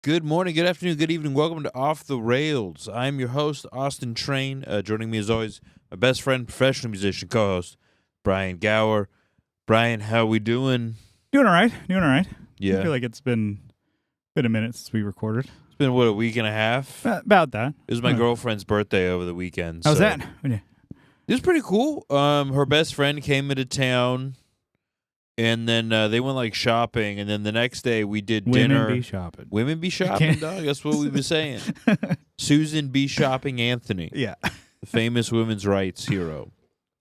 Good morning, good afternoon, good evening. Welcome to Off the Rails. I'm your host, Austin Train. Joining me as always, my best friend, professional musician, co-host, Brian Gower. Brian, how we doing? Doing all right. I Yeah. feel like it's been a minute since we recorded. It's been, a week and a half? About that. It was my girlfriend's birthday over the weekend. How's that? It was pretty cool. Her best friend came into town, and then they went like shopping, and then the next day we did dinner. Women be shopping. Women be shopping, dog. That's what we've been saying. Susan be shopping Anthony. Yeah. The famous women's rights hero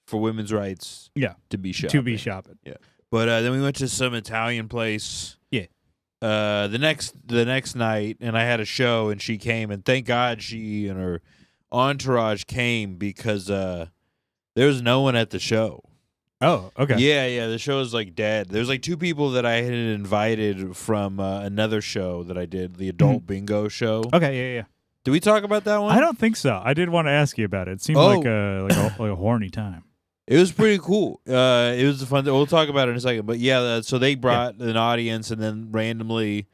for women's rights. Yeah. To be shopping. To be shopping. Yeah. But then we went to some Italian place. Yeah. The next night, and I had a show, and she came, and thank God she and her entourage came because there was no one at the show. Oh, okay. Yeah, the show is like dead. There's like two people that I had invited from another show that I did, the adult bingo show. Okay, yeah. Did we talk about that one? I don't think so. I did want to ask you about it. It seemed like a horny time. It was pretty cool. It was fun. We'll talk about it in a second. But yeah, so they brought an audience, and then randomly,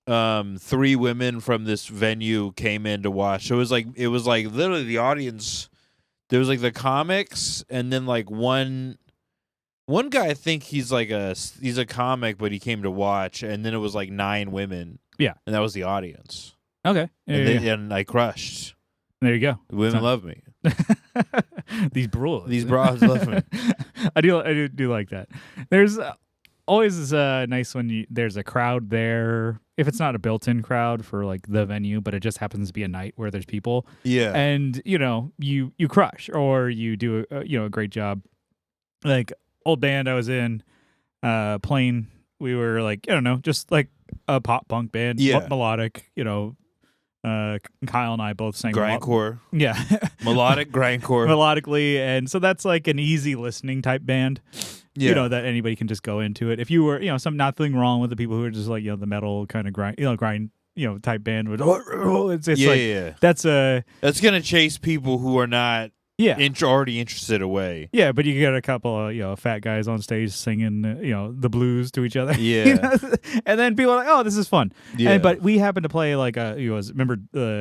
3 women from this venue came in to watch. So it was like literally the audience. There was like the comics, and then like one guy. I think he's a comic, but he came to watch, and then it was like 9 women. Yeah, and that was the audience. Okay, and I crushed. There you go. Women love me. These bros love me. I do like that. There's always this nice when there's a crowd there. If it's not a built-in crowd for like the venue, but it just happens to be a night where there's people. Yeah, and you crush or you do a great job. Like old band I was in, playing. We were like just like a pop punk band, melodic. Kyle and I both sang grindcore. Yeah, melodic grindcore, melodically, and so that's like an easy listening type band. Yeah. That anybody can just go into it. If you were, nothing wrong with the people who are just like the metal kind of grind type band. It's that's gonna chase people who are not already interested away. Yeah, but you get a couple of fat guys on stage singing the blues to each other. Yeah, and then people are like, oh, this is fun. Yeah, but we happened to play like remember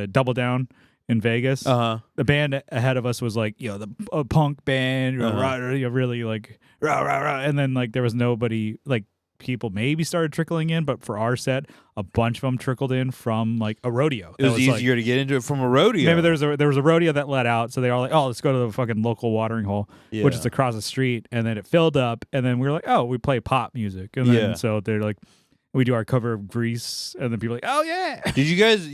Double Down in Vegas. The band ahead of us was like the punk band, really like rah rah rah, and then like there was nobody, like people maybe started trickling in, but for our set, a bunch of them trickled in from like a rodeo. It was easier to get into it from a rodeo. Maybe there was a rodeo that let out, so they were like, oh, let's go to the fucking local watering hole, which is across the street, and then it filled up, and then we were like, oh, we play pop music, and then so they're like, we do our cover of Grease, and then people are like, oh yeah. Did you guys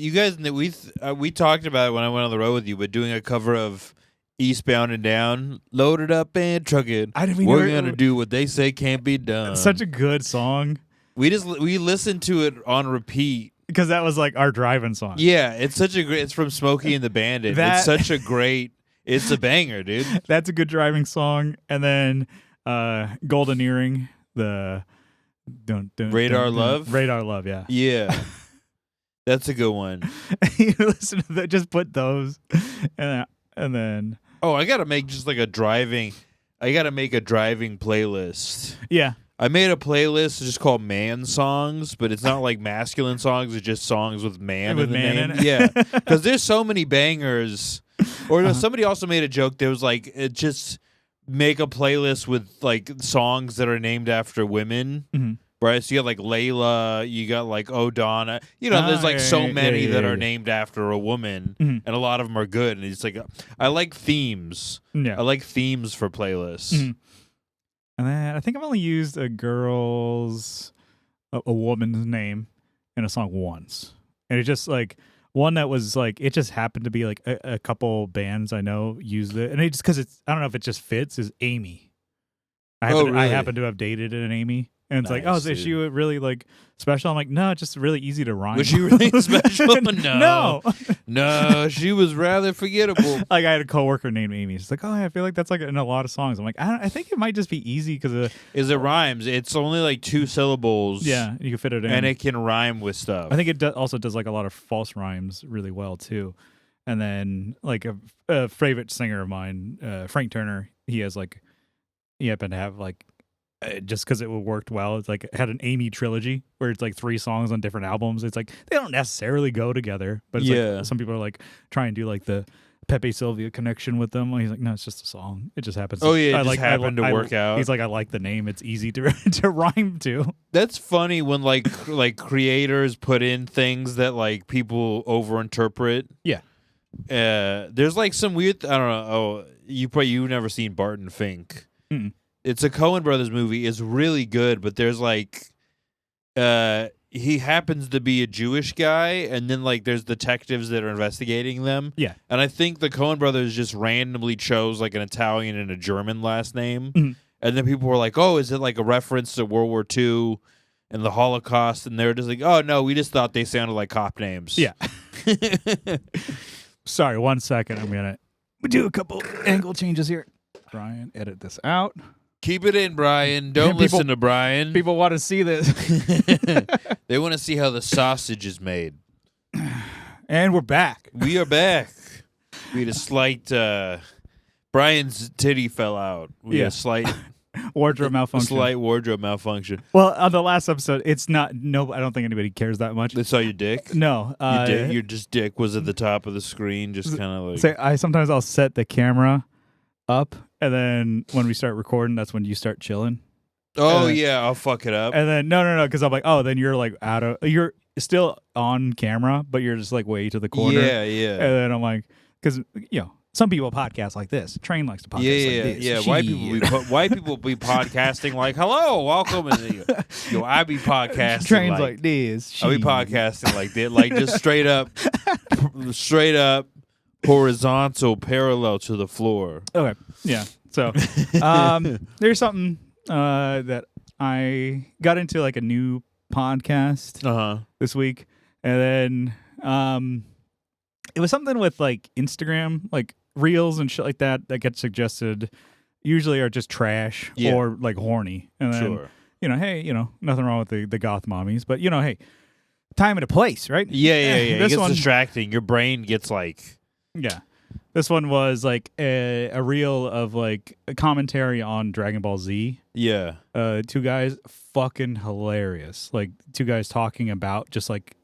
we talked about it when I went on the road with you, but doing a cover of Eastbound and Down, loaded up and trucking. We're gonna do what they say can't be done. Such a good song. We listened to it on repeat because that was like our driving song. Yeah, it's from Smokey and the Bandit. It's a banger, dude. That's a good driving song. And then Golden Earring, the Radar Love, yeah. Yeah. That's a good one. You listen to that, just put those and then I gotta make a driving playlist. Yeah. I made a playlist just called Man Songs, but it's not like masculine songs, it's just songs with man in the name. Yeah. Because there's so many bangers. Or somebody also made a joke that was like, just make a playlist with like songs that are named after women. Mm-hmm. Right, so you got like Layla, you got like O'Donna. There's like so many that are named after a woman, and a lot of them are good. And it's like, I like themes. Yeah, I like themes for playlists. Mm-hmm. And then I think I've only used a woman's name in a song once, and it's just like one that was like, it just happened to be like a couple bands I know used it, and it just because I don't know if it just fits, is Amy. I happen to have dated an Amy. And it's nice, like, oh, is she really like special? I'm like, no, it's just really easy to rhyme. Was she really special? No. No, she was rather forgettable. Like I had a coworker named Amy. She's like, oh, I feel like that's like in a lot of songs. I'm like, I think it might just be easy because it rhymes. It's only like 2 syllables. Yeah, you can fit it in, and it can rhyme with stuff. I think it also does like a lot of false rhymes really well too. And then like a favorite singer of mine, Frank Turner. He happened to have like just because it worked well. It's like it had an Amy trilogy where it's like 3 songs on different albums. It's like they don't necessarily go together, but it's like some people are like try and do like the Pepe Sylvia connection with them. He's like, no, it's just a song. It just happens. Oh yeah, it just happened to work out. He's like, I like the name. It's easy to to rhyme to. That's funny when like creators put in things that like people overinterpret. Yeah. There's like some weird. I don't know. Oh, you've never seen Barton Fink. Mm-mm. It's a Coen Brothers movie. It's really good, but there's like, he happens to be a Jewish guy, and then like there's detectives that are investigating them. Yeah. And I think the Coen Brothers just randomly chose like an Italian and a German last name, and then people were like, "Oh, is it like a reference to World War II and the Holocaust?" And they're just like, "Oh no, we just thought they sounded like cop names." Yeah. Sorry, 1 second. I'm gonna do a couple angle changes here. Brian, edit this out. Keep it in, Brian. Don't listen to Brian. People want to see this. They want to see how the sausage is made. And we're back. We are back. We had a slight... Brian's titty fell out. We had a slight... wardrobe malfunction. Slight wardrobe malfunction. Well, on the last episode, it's not... No, I don't think anybody cares that much. They saw your dick? No. Your just dick was at the top of the screen, just kind of like... Sometimes I'll set the camera up, and then when we start recording, that's when you start chilling. Oh, yeah, I'll fuck it up. And then, no, because I'm like, oh, then you're like you're still on camera, but you're just like way to the corner. Yeah. And then I'm like, because, some people podcast like this. Train likes to podcast like this. Yeah. White people be podcasting like, hello, welcome. And I be podcasting Train's like this. I be podcasting like that, like just straight up, horizontal, parallel to the floor. Okay, yeah. So there's something that I got into, like a new podcast this week, and then it was something with like Instagram, like reels and shit like that gets suggested. Usually are just trash or like horny, and then hey, nothing wrong with the goth mommies, but hey, time and a place, right? Yeah. It gets distracting. Your brain gets like. Yeah. This one was like a reel of like a commentary on Dragon Ball Z. Yeah. 2 guys, fucking hilarious. Like 2 guys talking about just like,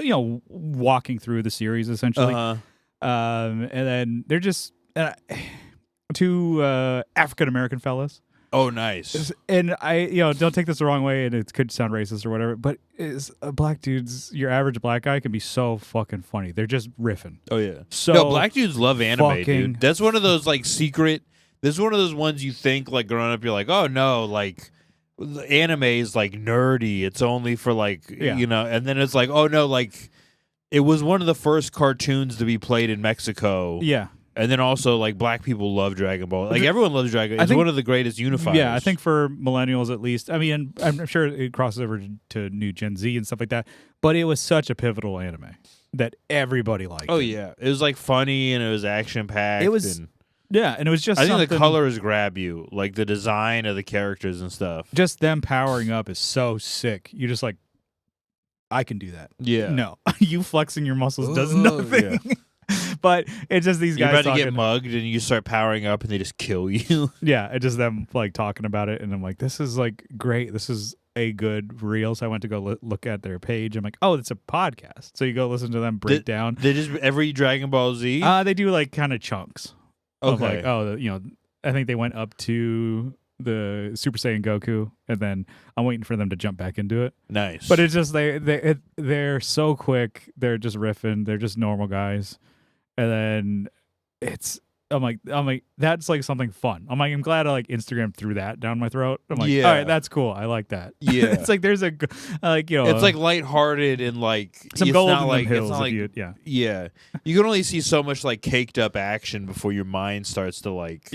walking through the series essentially. And then they're just 2 African American fellas. Oh, nice. And I, don't take this the wrong way, and it could sound racist or whatever, but black dudes, your average black guy can be so fucking funny. They're just riffing. Oh, yeah. So no, black dudes love anime, dude. That's one of those, like, secret... This is one of those ones you think, like, growing up, you're like, oh, no, like, anime is, like, nerdy. It's only for, like, and then it's like, oh, no, like, it was one of the first cartoons to be played in Mexico. Yeah. And then also, like, black people love Dragon Ball. Like, everyone loves Dragon Ball. It's one of the greatest unifiers. Yeah, I think for millennials at least. I mean, I'm sure it crosses over to new Gen Z and stuff like that. But it was such a pivotal anime that everybody liked. Oh, yeah. It was, like, funny and it was action-packed. It was... Yeah, and it was just I think the colors grab you. Like, the design of the characters and stuff. Just them powering up is so sick. You just, like, I can do that. Yeah. No, you flexing your muscles does nothing. Yeah. But it's just these guys You're about to get mugged and you start powering up and they just kill you. Yeah, it's just them like talking about it, and I'm like, this is like great. This is a good reel. So I went to go look at their page. I'm like, oh, it's a podcast. So you go listen to them break down. They just every Dragon Ball Z? They do like kind of chunks. Okay. Of like, I think they went up to the Super Saiyan Goku, and then I'm waiting for them to jump back into it. Nice. But it's just they're so quick. They're just riffing. They're just normal guys. And then I'm like, that's like something fun. I'm glad I like Instagram threw that down my throat. I'm like, all right, that's cool. I like that. Yeah. It's like there's it's like lighthearted and like some it's gold not in like the hills. It's not like, yeah. You can only see so much like caked up action before your mind starts to like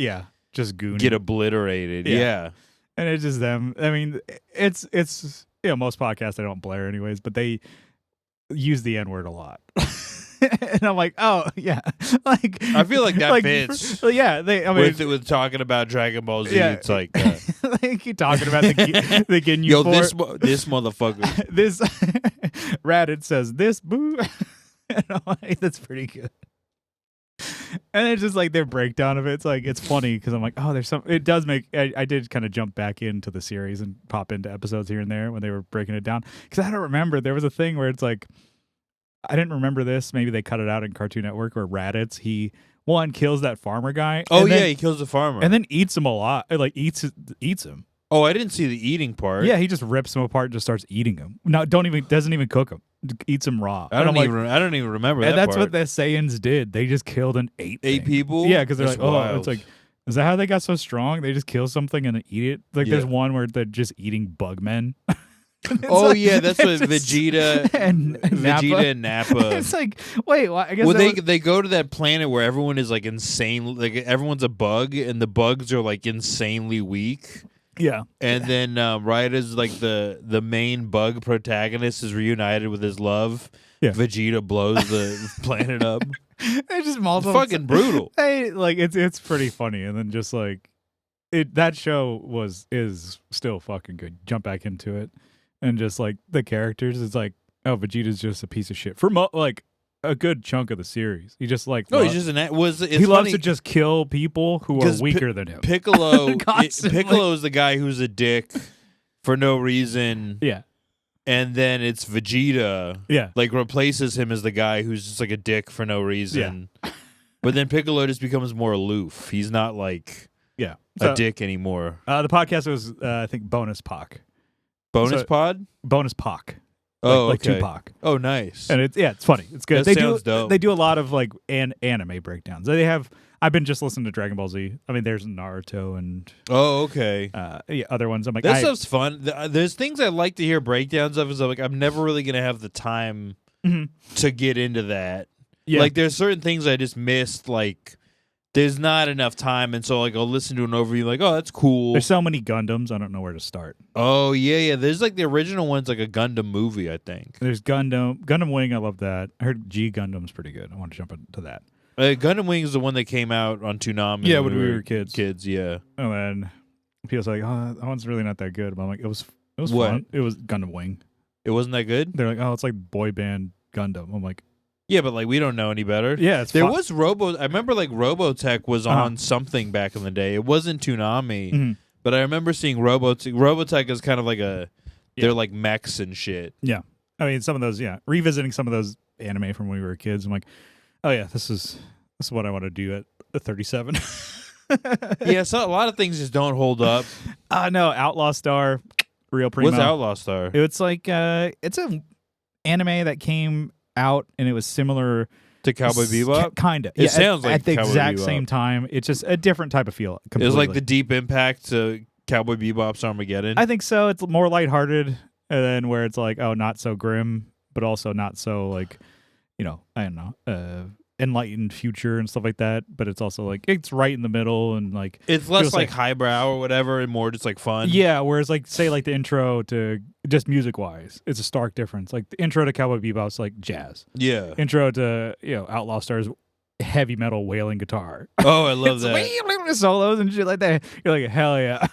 just goony. Get obliterated. Yeah. And it's just them. I mean, it's most podcasts I don't blare anyways, but they use the N-word a lot. And I'm like, oh yeah, like I feel like that fits. Yeah, with talking about Dragon Ball Z, it's like like you talking about the Ginyu. Yo, this motherfucker. This Raditz says this boo. And I'm like, that's pretty good. And it's just like their breakdown of it. It's like it's funny because I'm like, oh, there's some. It does make. I did kind of jump back into the series and pop into episodes here and there when they were breaking it down because I don't remember. There was a thing where it's like I didn't remember this. Maybe they cut it out in Cartoon Network where Raditz one kills that farmer guy. Oh yeah, he kills the farmer and then eats him a lot. Like eats him. Oh, I didn't see the eating part. Yeah, he just rips him apart and just starts eating him. No, doesn't even cook him. Eats him raw. I don't even remember that. And that's part. what the Saiyans did. They just killed and ate people. Yeah, because they're That's like, oh, wild. it's like, is that how they got so strong? They just kill something and then eat it. Like there's one where they're just eating bug men. Oh like, yeah, that's what Vegeta and Vegeta and Nappa. It's like, wait, well, I guess. Well, they go to that planet where everyone is like insane. Like everyone's a bug, and the bugs are like insanely weak. Yeah, and then right as like the main bug protagonist is reunited with his love, Vegeta blows the planet up. It's just multiple. It's fucking brutal. Hey, like it's pretty funny, and then just like that show is still fucking good. Jump back into it, and just like the characters, it's like, oh, Vegeta's just a piece of shit for like a good chunk of the series. He just like he's just he loves to just kill people who are weaker than him. Piccolo Piccolo is the guy who's a dick for no reason. Yeah. And then it's Vegeta. Yeah. Like replaces him as the guy who's just like a dick for no reason. Yeah. But then Piccolo just becomes more aloof. He's not like a dick anymore. The podcast was I think Bonus Poc. Bonus Pod? Bonus Poc. Like okay. Tupac. Oh, nice. And it's funny. It's good. That sounds dope. They do a lot of like anime breakdowns. I've been just listening to Dragon Ball Z. I mean, there's Naruto and okay. Other ones. I'm like, that stuff's fun. There's things I like to hear breakdowns of. Is like I'm never really gonna have the time to get into that. Yeah. Like there's certain things I just missed. Like there's not enough time, and so like I'll listen to an overview. Like, oh, that's cool. There's so many Gundams. I don't know where to start. Oh yeah. There's like the original one's like a Gundam movie. I think there's Gundam Wing. I love that. I heard G Gundam's pretty good. I want to jump into that. Gundam Wing is the one that came out on Toonami. Yeah, when we were kids. Yeah. And then people's like, oh, that one's really not that good. But I'm like, it was what? Fun. It was Gundam Wing. It wasn't that good? They're like, oh, it's like boy band Gundam. I'm like, yeah, but like we don't know any better. Yeah, there was I remember like Robotech was on something back in the day. It wasn't Toonami, but I remember seeing Robotech. Robotech is kind of like they're like mechs and shit. Yeah, I mean some of those. Yeah, revisiting some of those anime from when we were kids. I'm like, oh yeah, this is what I want to do at 37. Yeah, so a lot of things just don't hold up. No, Outlaw Star, real primo. What's Outlaw Star? It's like it's an anime that came out and it was similar to Cowboy Bebop. Kinda. It sounds like at the Cowboy exact Bebop. same time. It's just a different type of feel. Completely. It was like the Deep Impact to Cowboy Bebop's Armageddon. I think so. It's more lighthearted, and then where it's like, oh, not so grim, but also not so like, I don't know, enlightened future and stuff like that. But it's also like it's right in the middle, and like it's less like highbrow or whatever, and more just like fun. Yeah, whereas like say like the intro to just music wise, it's a stark difference. Like the intro to Cowboy Bebop's like jazz. Yeah. Intro to Outlaw Star's heavy metal wailing guitar. Oh, I love that. Solos and shit like that. You're like, hell yeah.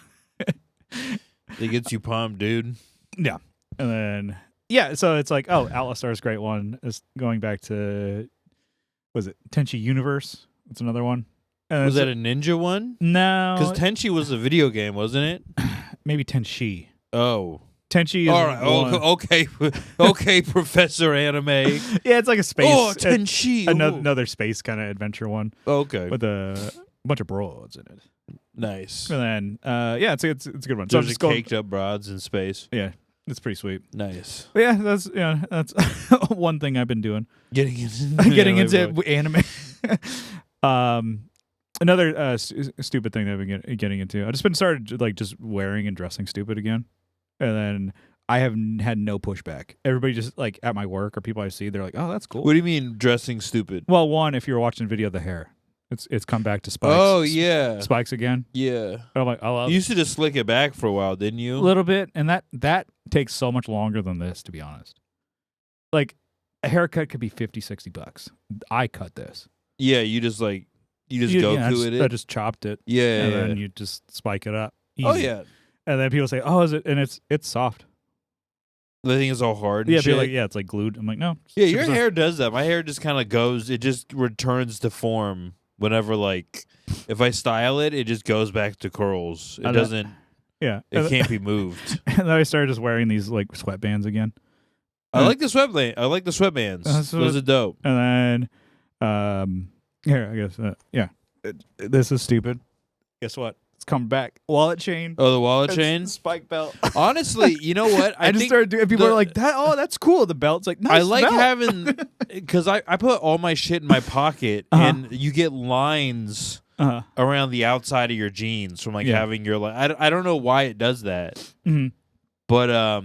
It gets you pumped, dude. Yeah. And then so it's like, oh, Outlaw Star's a great one. It's going back to was it Tenchi Universe? That's another one. Was that a ninja one? No. Because Tenchi was a video game, wasn't it? Maybe Tenchi. Oh. Tenchi is all right. Okay, Professor Anime. Yeah, it's like a space. Oh, Tenchi. Another space kind of adventure one. Okay. With a bunch of broads in it. Nice. And then, it's a good one. So just caked up broads in space. Yeah, it's pretty sweet. Nice. But that's one thing I've been doing. Getting into anime. Another stupid thing that I've been getting into. I've just been started like just wearing and dressing stupid again, and then I have had no pushback. Everybody just like at my work or people I see, they're like, "Oh, that's cool." What do you mean dressing stupid? Well, one, if you were watching a video of the hair, it's come back to spikes. Oh yeah, spikes again. Yeah. And I'm like, you used to just slick it back for a while, didn't you? A little bit, and that takes so much longer than this, to be honest. Like a haircut could be $50-$60. I cut this. Yeah, you just go to it. I just chopped it. Yeah, and then you just spike it up. Easy. Oh yeah, and then people say, "Oh, is it?" And it's soft. The thing is all hard. Yeah, and shit. Like, yeah, it's like glued. I'm like, no. Yeah, your hair does that. My hair just kind of goes. It just returns to form. Whenever like if I style it, it just goes back to curls. It doesn't. Yeah, it can't be moved. And then I started just wearing these like sweatbands again. I like the sweatband. I like the sweatbands. Those are dope. And then, here I guess, yeah, this is stupid. Guess what? It's coming back. Wallet chain. Oh, the wallet chain, spike belt. Honestly, you know what? I just started doing. People are like, "That, oh, that's cool." The belt's like, nice I like belt. having because I put all my shit in my pocket, and you get lines around the outside of your jeans from like having your like. I don't know why it does that, but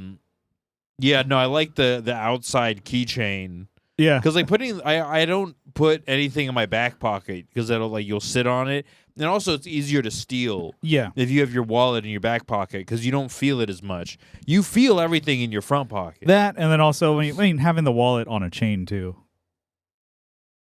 yeah, no, I like the outside keychain. Yeah, because like I don't put anything in my back pocket because that'll like you'll sit on it, and also it's easier to steal. Yeah, if you have your wallet in your back pocket because you don't feel it as much. You feel everything in your front pocket. That, and then also having the wallet on a chain too.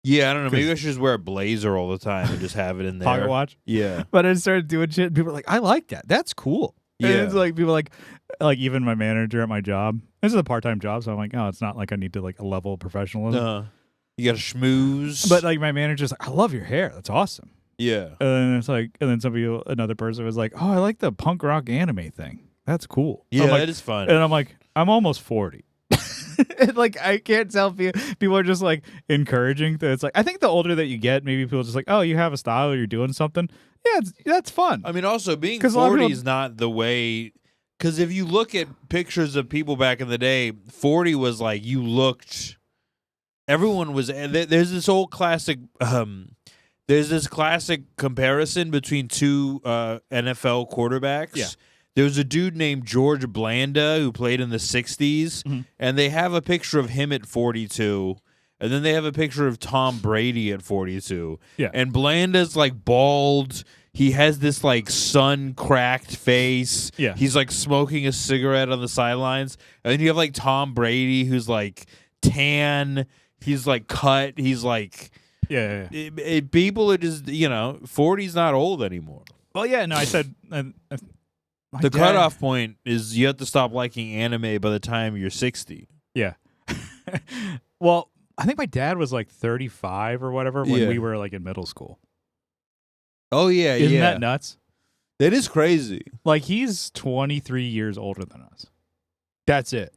Yeah, I don't know. Maybe I should just wear a blazer all the time and just have it in there. Pocket watch. Yeah, but I started doing shit. And people are like, "I like that. That's cool." Yeah, and it's like people like even my manager at my job. This is a part-time job, so I'm like, oh, it's not like I need to like a level of professionalism. You got to schmooze. But like my manager's like, I love your hair. That's awesome. Yeah. And then it's like, and then another person was like, oh, I like the punk rock anime thing. That's cool. Yeah, that is fun. And I'm like, I'm almost 40. And like I can't tell people are just like encouraging that. It's like I think the older that you get, maybe people are just like, oh, you have a style or you're doing something. Yeah, that's fun. I mean, also being 40 is not the way. Because if you look at pictures of people back in the day, 40 was like you looked. Everyone was. There's this old classic. There's this classic comparison between two NFL quarterbacks. Yeah. There was a dude named George Blanda who played in the 60s, and they have a picture of him at 42, and then they have a picture of Tom Brady at 42. Yeah. And Blanda's like bald. He has this like sun-cracked face. Yeah. He's like smoking a cigarette on the sidelines. And then you have like Tom Brady who's like tan. He's like cut. He's like... Yeah. People are just, 40's not old anymore. Well, yeah, no, I said... the cutoff point is you have to stop liking anime by the time you're 60. Yeah. Well, I think my dad was like 35 or whatever when we were like in middle school. Oh, yeah, Isn't that nuts? That is crazy. Like, he's 23 years older than us. That's it.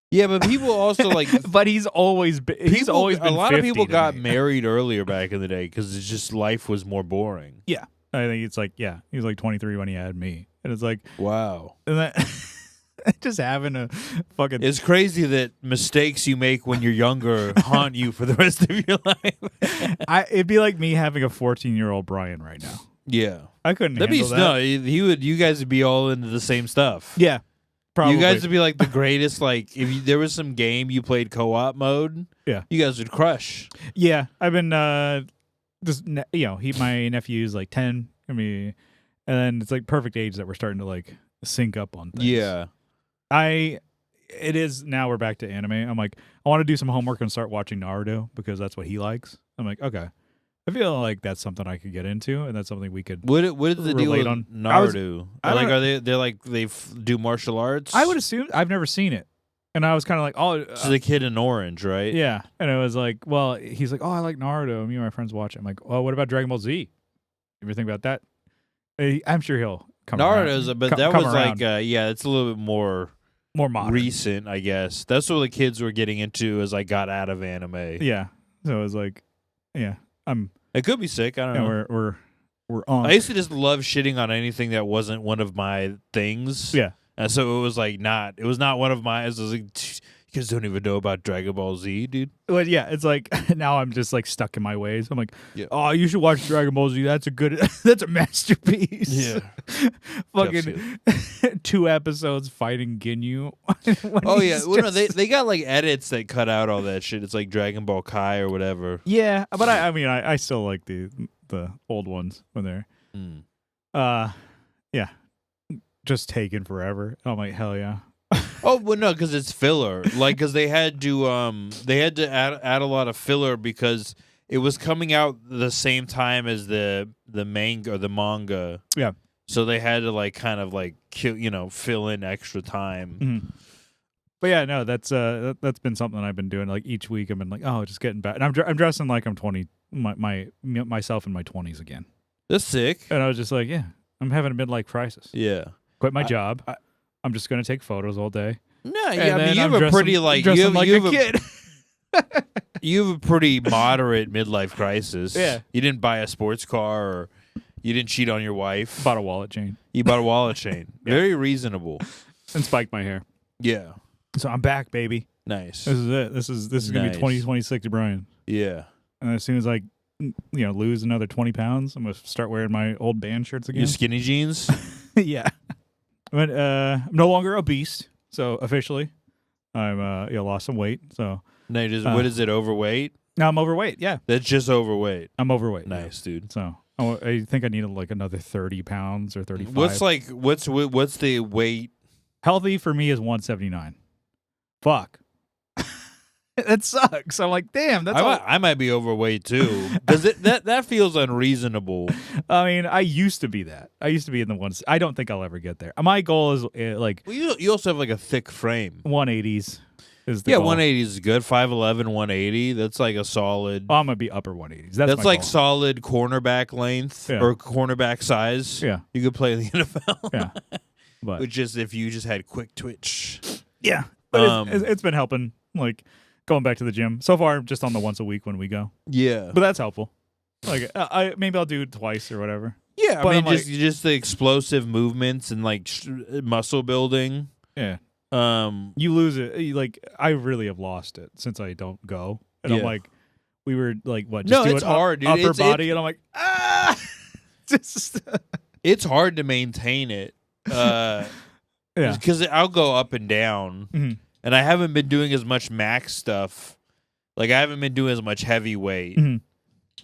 Yeah, but people also like... but he's always been a lot of people got me. married earlier back in the day because it's just life was more boring. Yeah. I think it's like, he was like 23 when he had me. And it's like... Wow. And that... just having a fucking... It's crazy that mistakes you make when you're younger haunt you for the rest of your life. It'd be like me having a 14-year-old Brian right now. Yeah. I couldn't handle that. No, you guys would be all into the same stuff. Yeah. Probably. You guys would be like the greatest, like, if there was some game you played co-op mode, you guys would crush. Yeah. I've been, my nephew's like 10, and then it's like perfect age that we're starting to like sync up on things. Yeah. It is now we're back to anime. I'm like, I want to do some homework and start watching Naruto because that's what he likes. I'm like, okay. I feel like that's something I could get into, and that's something we could. What is the deal with on Naruto? They do martial arts? I would assume I've never seen it, and I was kind of like, oh, it's the kid in orange, right? Yeah, and it was like, well, he's like, oh, I like Naruto. Me and my friends watch it. I'm like, oh, what about Dragon Ball Z? You ever think about that? I'm sure he'll come. Naruto's, around. But that was around. Like, it's a little bit more modern. Recent, I guess. That's what the kids were getting into as I got out of anime. Yeah, so it was like, It could be sick. I don't know. We're on. I used to just love shitting on anything that wasn't one of my things. Yeah. And so it was like it was not one of my. It was like, you guys don't even know about Dragon Ball Z, dude. Well, yeah, it's like now I'm just like stuck in my ways. I'm like, oh, you should watch Dragon Ball Z. That's a masterpiece. Yeah. Fucking 2 episodes fighting Ginyu. Oh yeah, no, they got like edits that cut out all that shit. It's like Dragon Ball Kai or whatever. Yeah, but I still like the old ones when they're, yeah, just taking forever. I'm like, hell yeah. Oh well, no, because it's filler. Like, because they had to add a lot of filler because it was coming out the same time as the manga. Yeah. So they had to like kind of like fill in extra time. But yeah, no, that's been something I've been doing. Like each week, I've been like, oh, just getting back, and I'm dressing like I'm 20, myself in my 20s again. That's sick. And I was just like, yeah, I'm having a midlife crisis. Yeah. Quit my job. I'm just gonna take photos all day. No, yeah, I mean, you have a pretty like you have, like you have a kid. You have a pretty moderate midlife crisis. Yeah. You didn't buy a sports car, or you didn't cheat on your wife. Bought a wallet chain. You bought a wallet chain. Yeah. Very reasonable. And spiked my hair. Yeah. So I'm back, baby. Nice. This is it. This is gonna be 2026 Brian. Yeah. And as soon as I, lose another 20 pounds, I'm gonna start wearing my old band shirts again. Your skinny jeans. Yeah. But I'm no longer obese, so officially, I'm lost some weight. So No, what is it? Overweight? now I'm overweight. Yeah, That's just overweight. I'm overweight. Nice, dude. So I think I need like another 30 pounds or 35. What's the weight? Healthy for me is 179. Fuck. That sucks. I'm like, damn. That's I might be overweight too. Does that feels unreasonable? I mean, I used to be that. I used to be in the ones. I don't think I'll ever get there. My goal is like Well, you also have like a thick frame. 180s. Is the goal. 180 is good. 5'11", 180. That's like a solid. Oh, I'm gonna be upper 180s. That's my like goal. solid cornerback length or cornerback size. Yeah, you could play in the NFL. Yeah, but which is if you just had quick twitch. Yeah, but it's been helping. Like going back to the gym so far, just on the once a week when we go. Yeah, but that's helpful. Like maybe I'll do it twice or whatever. Yeah, but I mean just the explosive movements and like muscle building. Yeah. You lose it. I really have lost it since I don't go. And I'm like, we were like, what? Just no, it's hard, dude. Upper body, and I'm like, it's hard to maintain it. Yeah, because I'll go up and down, and I haven't been doing as much max stuff. Like I haven't been doing as much heavyweight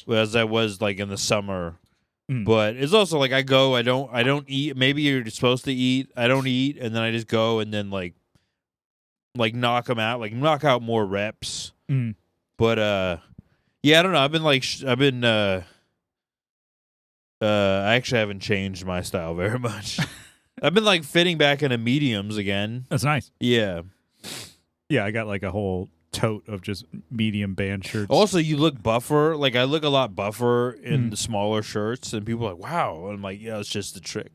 as I was like in the summer. But it's also like I don't eat. Maybe you're supposed to eat. I don't eat, and then I just go and then like knock them out, like knock out more reps. But yeah, I don't know. I actually haven't changed my style very much. I've been like fitting back into mediums again. That's nice. Yeah. Yeah, I got like a whole tote of just medium band shirts. Also, you look buffer. Like I look a lot buffer in the smaller shirts, and people are like, "Wow!" And I'm like, "Yeah, it's just the trick.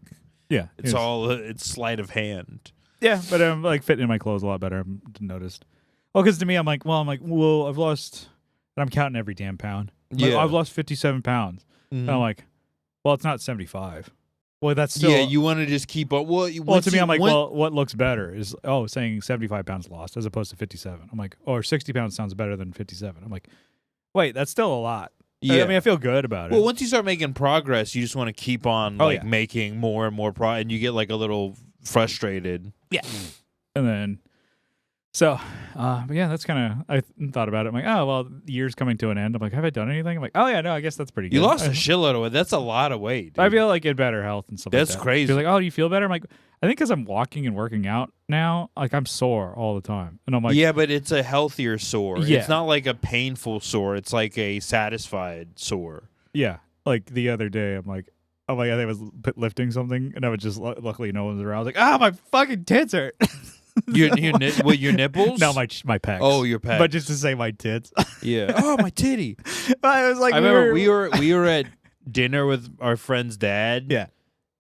Yeah, it's sleight of hand." Yeah, but I'm like fitting in my clothes a lot better. I've noticed. Well, because to me, I'm like, I've lost, and I'm counting every damn pound. I've lost 57 pounds. And I'm like, well, it's not 75. Well, that's still. Yeah, you want to just keep up. Well, to me, I'm like, what looks better is saying 75 pounds lost as opposed to 57. I'm like, or 60 pounds sounds better than 57. I'm like, wait, that's still a lot. Yeah, I mean, I feel good about it. Well, once you start making progress, you just want to keep on making more and more and you get like a little frustrated. Yeah, and then. So, but yeah, that's kind of, I thought about it. I'm like, oh, well, the year's coming to an end. I'm like, have I done anything? I'm like, oh, yeah, no, I guess that's pretty good. You lost a shitload of weight. That's a lot of weight, dude. I feel like in better health and stuff That's like that. crazy. They're like, oh, do you feel better? I'm like, I think because I'm walking and working out now, like I'm sore all the time. And I'm like, yeah, but it's a healthier sore. Yeah. It's not like a painful sore. It's like a satisfied sore. Yeah. Like the other day, I'm like, I think I was lifting something and I was just, luckily no one was around. I was like, my fucking tits hurt. Your nipples? No, my pecs. Oh, your pecs. But just to say my tits. Yeah. Oh, my titty. I was like, I remember we were at dinner with our friend's dad. Yeah.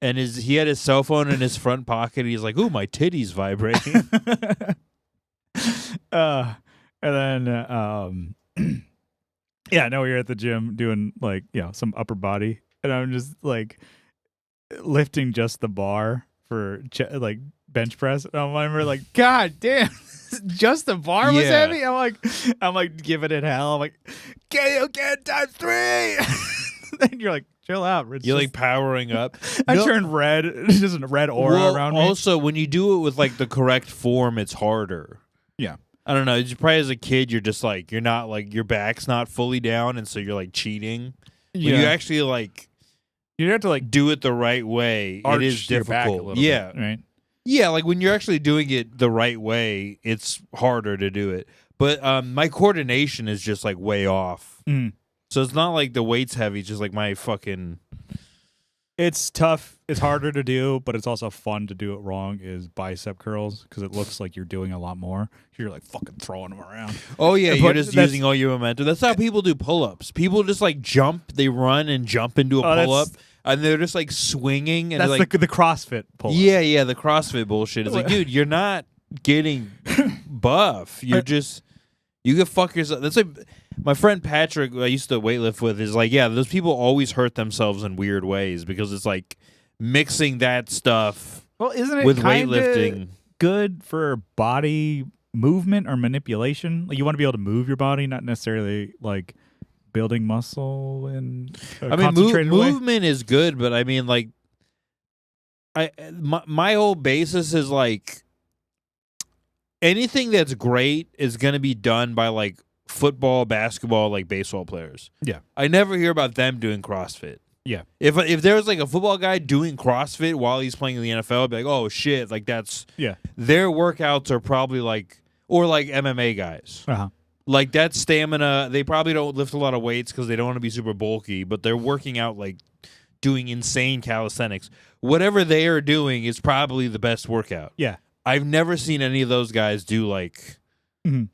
And he had his cell phone in his front pocket. He's like, "Ooh, my titty's vibrating." And then, yeah, no, we were at the gym doing like, some upper body, and I'm just like lifting just the bar for like bench press. And I remember like, God damn, just the bar was heavy. I'm like giving it hell. I'm like, get it times 3. And you're like, chill out. It's you're like powering up. I turned red. It's just a red aura around me. Also, when you do it with like the correct form, it's harder. Yeah. I don't know. You probably as a kid, you're just like, you're not like, your back's not fully down. And so you're like cheating. Yeah. When you actually like, you have to like do it the right way. It is difficult. Bit, right? Yeah. Like when you're actually doing it the right way, it's harder to do it. But my coordination is just like way off. Mm. So it's not like the weight's heavy, it's just like my fucking It's tough. It's harder to do, but it's also fun to do it wrong. Is bicep curls because it looks like you're doing a lot more. You're like fucking throwing them around. Oh yeah, But you're just using all your momentum. That's how people do pull-ups. People just like jump, they run and jump into a pull-up, and they're just like swinging. And that's like the CrossFit pull-up. Yeah, the CrossFit bullshit. It's like, dude, you're not getting buff. You're just you can fuck yourself. That's like my friend Patrick, who I used to weightlift with, is like, yeah, those people always hurt themselves in weird ways because it's like mixing that stuff. Well, isn't it with weightlifting good for body movement or manipulation? Like you want to be able to move your body, not necessarily like building muscle and I mean, movement is good, but I mean, like, my whole basis is like anything that's great is going to be done by like football, basketball, like baseball players. Yeah, I never hear about them doing CrossFit. Yeah, if there's like a football guy doing CrossFit while he's playing in the NFL, I'd be like, oh shit, like that's their workouts are probably like, or like MMA guys, like that stamina. They probably don't lift a lot of weights because they don't want to be super bulky, but they're working out like doing insane calisthenics. Whatever they are doing is probably the best workout. Yeah, I've never seen any of those guys do like.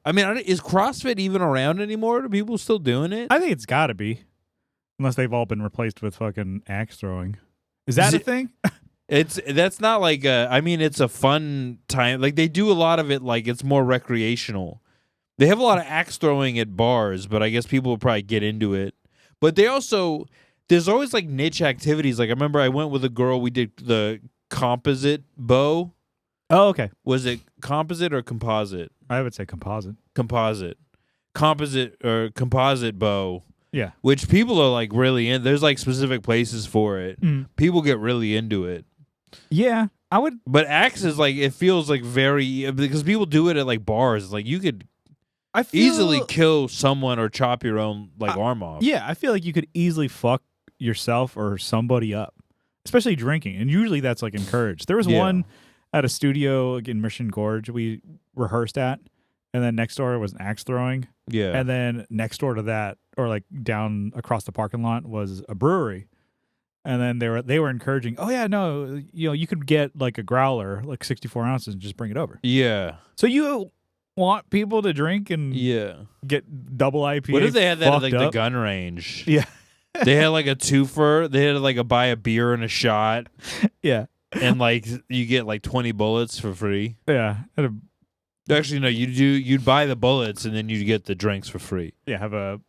I mean, is CrossFit even around anymore? Are people still doing it? I think it's got to be. Unless they've all been replaced with fucking axe throwing. Is that a thing? That's not like I mean, it's a fun time. Like they do a lot of it. Like it's more recreational. They have a lot of axe throwing at bars, but I guess people will probably get into it. But they also there's always like niche activities. Like I remember I went with a girl. We did the composite bow. Oh, okay. Was it composite or composite? I would say composite. Composite bow. Yeah. Which people are like really in. There's like specific places for it. People get really into it. Yeah, I would. But axe is like, it feels like very, because people do it at like bars. Like you could easily kill someone or chop your own like arm off. Yeah, I feel like you could easily fuck yourself or somebody up, especially drinking. And usually that's like encouraged. There was one at a studio in Mission Gorge we rehearsed at. And then next door was an axe throwing. Yeah. And then next door to that, or like down across the parking lot, was a brewery. And then they were encouraging, oh yeah, no, you could get like a growler, like 64 ounces, and just bring it over. Yeah. So you want people to drink and get double IPA? What if they had that at like the gun range? Yeah. They had like a twofer. They had like buy a beer and a shot. Yeah. And like you get like 20 bullets for free. Yeah. Actually, no, you'd buy the bullets and then you'd get the drinks for free. Yeah, I have a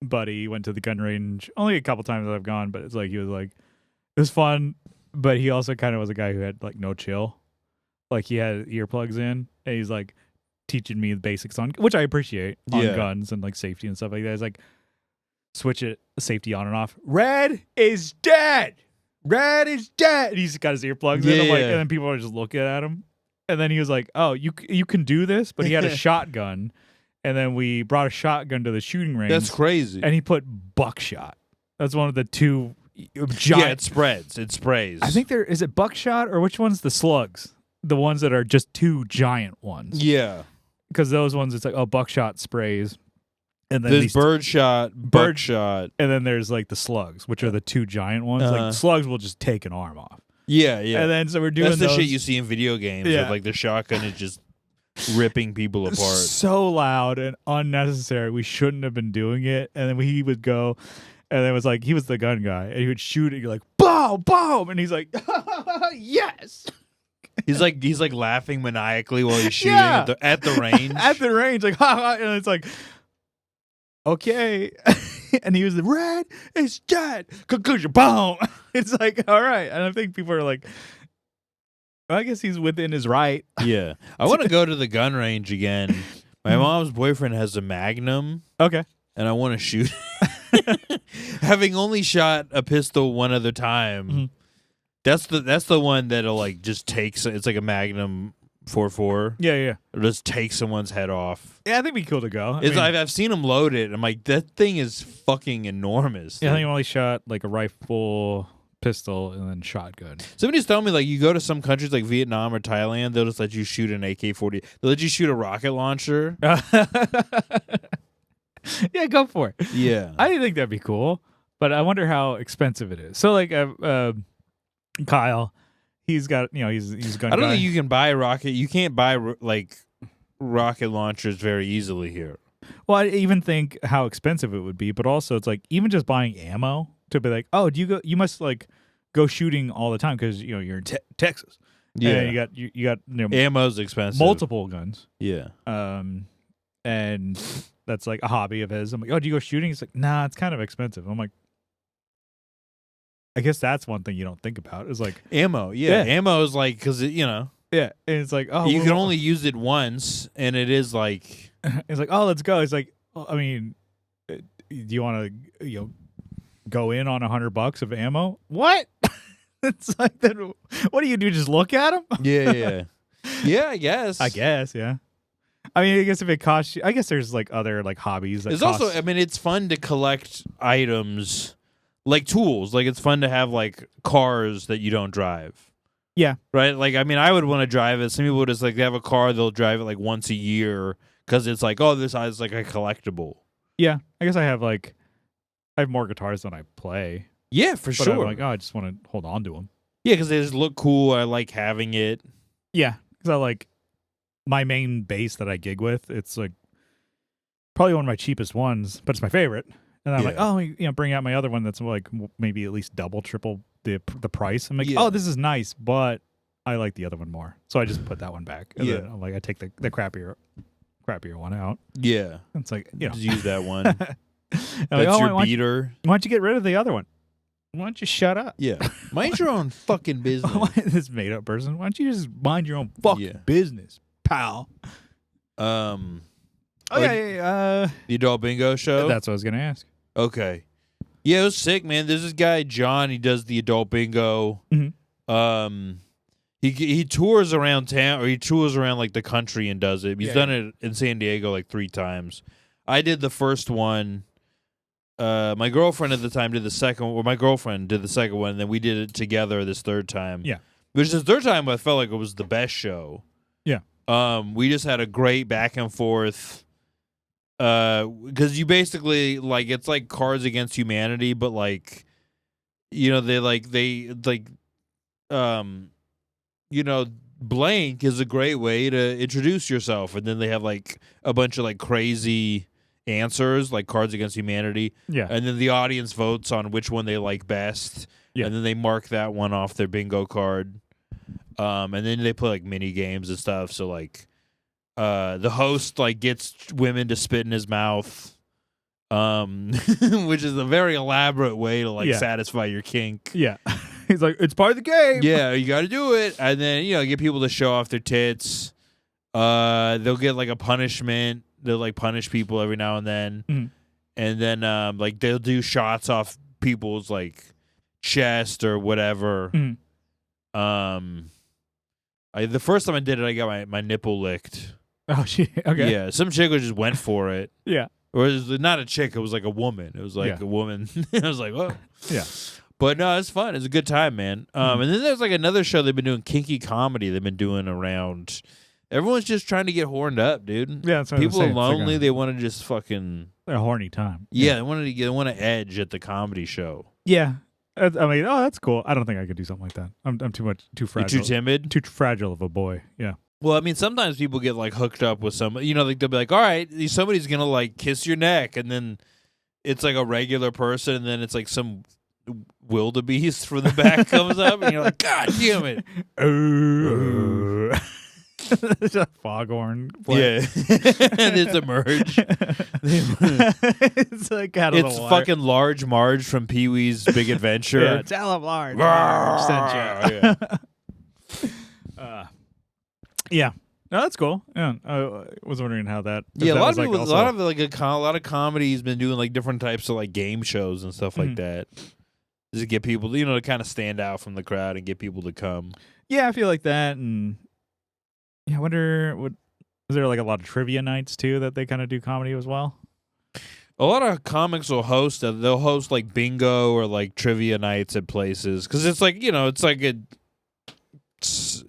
buddy went to the gun range only a couple times I've gone, but it's like he was like, it was fun, but he also kind of was a guy who had like no chill. Like he had earplugs in and he's like teaching me the basics on, which I appreciate, on guns and like safety and stuff like that. He's like, switch it, safety on and off. Red is dead. Red is dead. And he's got his earplugs in. I'm like, and then people are just looking at him. And then he was like, oh, you can do this? But he had a shotgun. And then we brought a shotgun to the shooting range. That's crazy. And he put buckshot. That's one of the two giant. Yeah, it spreads. It sprays. I think is it buckshot or which one's the slugs? The ones that are just two giant ones. Yeah. Because those ones, it's like, oh, buckshot sprays. And then there's birdshot, buckshot. And then there's like the slugs, which are the two giant ones. Like slugs will just take an arm off. Yeah, yeah. And then so we're doing that's the shit you see in video games. Yeah. Like the shotgun is just ripping people apart. So loud and unnecessary. We shouldn't have been doing it. And then he would go, and it was like he was the gun guy, and he would shoot it. You're like, boom, boom, and he's like, yes. He's like laughing maniacally while he's shooting at the range. At the range, like ha ha, and it's like, okay. And he was like, red is dead. Conclusion, boom. It's like, all right. And I think people are like, well, I guess he's within his right. Yeah. I want to go to the gun range again. My mom's boyfriend has a Magnum. Okay. And I want to shoot. Having only shot a pistol one other time, that's the one that'll like just take. It's like a Magnum 4.4. Yeah, yeah. It'll just take someone's head off. Yeah, I think it'd be cool to go. I've seen him load it. I'm like, that thing is fucking enormous. Yeah, I think I only shot like a rifle, pistol, and then shotgun. Somebody's telling me like you go to some countries like Vietnam or Thailand, they'll just let you shoot an AK-40. They'll let you shoot a rocket launcher. Yeah, go for it. Yeah, I think that'd be cool, but I wonder how expensive it is. So like, Kyle, he's got he's a gun I don't guy. think you can buy rocket. You can't buy like rocket launchers very easily here. Well, I even think how expensive it would be, but also it's like even just buying ammo to be like, oh, you must like go shooting all the time because you're in Texas. Yeah, and you got ammo's expensive. multiple guns. Yeah. And that's like a hobby of his. I'm like, oh, do you go shooting? He's like, nah, it's kind of expensive. I'm like, I guess that's one thing you don't think about is like ammo. Yeah, ammo is like because yeah, and it's like, oh, you can only use it once, and it is like it's like, oh, let's go. It's like, well, I mean, do you want to go in on $100 of ammo? What? It's like then what do you do? Just look at them? Yeah. I guess. Yeah. I mean, I guess if it costs you, I guess there's like other like hobbies. There's also, I mean, it's fun to collect items like tools. Like it's fun to have like cars that you don't drive. Yeah. Right. Like, I mean, I would want to drive it. Some people just like they have a car, they'll drive it like once a year because it's like, oh, this is like a collectible. Yeah. I guess I have more guitars than I play. Yeah, for but sure. I'm like, oh, I just want to hold on to them. Yeah, because they just look cool. I like having it. Yeah, because I like my main bass that I gig with. It's like probably one of my cheapest ones, but it's my favorite. And I'm like, oh, bring out my other one that's like maybe at least double, triple the price. I'm like, oh, this is nice, but I like the other one more. So I just put that one back. And then I'm like, I take the crappier one out. Yeah, it's like just use that one. That's like, your beater. Why don't you get rid of the other one? Why don't you shut up? Yeah. Mind your own fucking business. This made up person. Why don't you just mind your own fucking business, pal? The The Adult Bingo Show? That's what I was going to ask. Okay. Yeah, it was sick, man. There's this guy, John, he does the Adult Bingo. Mm-hmm. He tours around town, or he tours around like the country and does it. He's done it in San Diego like 3 times. I did the first one. My girlfriend at the time did the second one, or my girlfriend did the second one, and then we did it together this third time. Yeah. Which the third time I felt like it was the best show. Yeah. We just had a great back and forth. Because you basically like it's like Cards Against Humanity, but like blank is a great way to introduce yourself, and then they have like a bunch of like crazy answers like Cards Against Humanity, and then the audience votes on which one they like best, and then they mark that one off their bingo card, and then they play like mini games and stuff. So like the host like gets women to spit in his mouth, which is a very elaborate way to like satisfy your kink. He's like, it's part of the game. Yeah, you got to do it, and then get people to show off their tits. They'll get like a punishment. They'll like punish people every now and then, and then like they'll do shots off people's like chest or whatever. The first time I did it, I got my nipple licked. Oh shit! Okay. Yeah, some chick just went for it. Yeah. Or it was not a chick. It was like a woman. It was like a woman. I was like, whoa. Yeah. But no, it's fun. It's a good time, man. And then there's like another show they've been doing, kinky comedy. They've been doing around. Everyone's just trying to get horned up, dude. Yeah, that's what people I'm are lonely. They want to just fucking a horny time. Yeah, they want to edge at the comedy show. Yeah, I mean, oh, that's cool. I don't think I could do something like that. I'm too fragile. You're too timid. Too fragile of a boy. Yeah. Well, I mean, sometimes people get like hooked up with somebody. Like they'll be like, "All right, somebody's gonna like kiss your neck," and then it's like a regular person, and then it's like some wildebeest from the back comes up, and you're like, "God damn it!" It's a foghorn. Yeah, and it's a merge. It's like out of it's the water. Fucking Large Marge from Pee Wee's Big Adventure. Yeah, tell him Large. Yeah. No, that's cool. Yeah, I was wondering how that. Yeah, a lot of people, a lot of comedy has been doing like different types of like game shows and stuff like that, just to get people, to kind of stand out from the crowd and get people to come. Yeah, I feel like that, and yeah, I wonder is there like a lot of trivia nights too that they kind of do comedy as well? A lot of comics will host. They'll host like bingo or like trivia nights at places because it's like it's like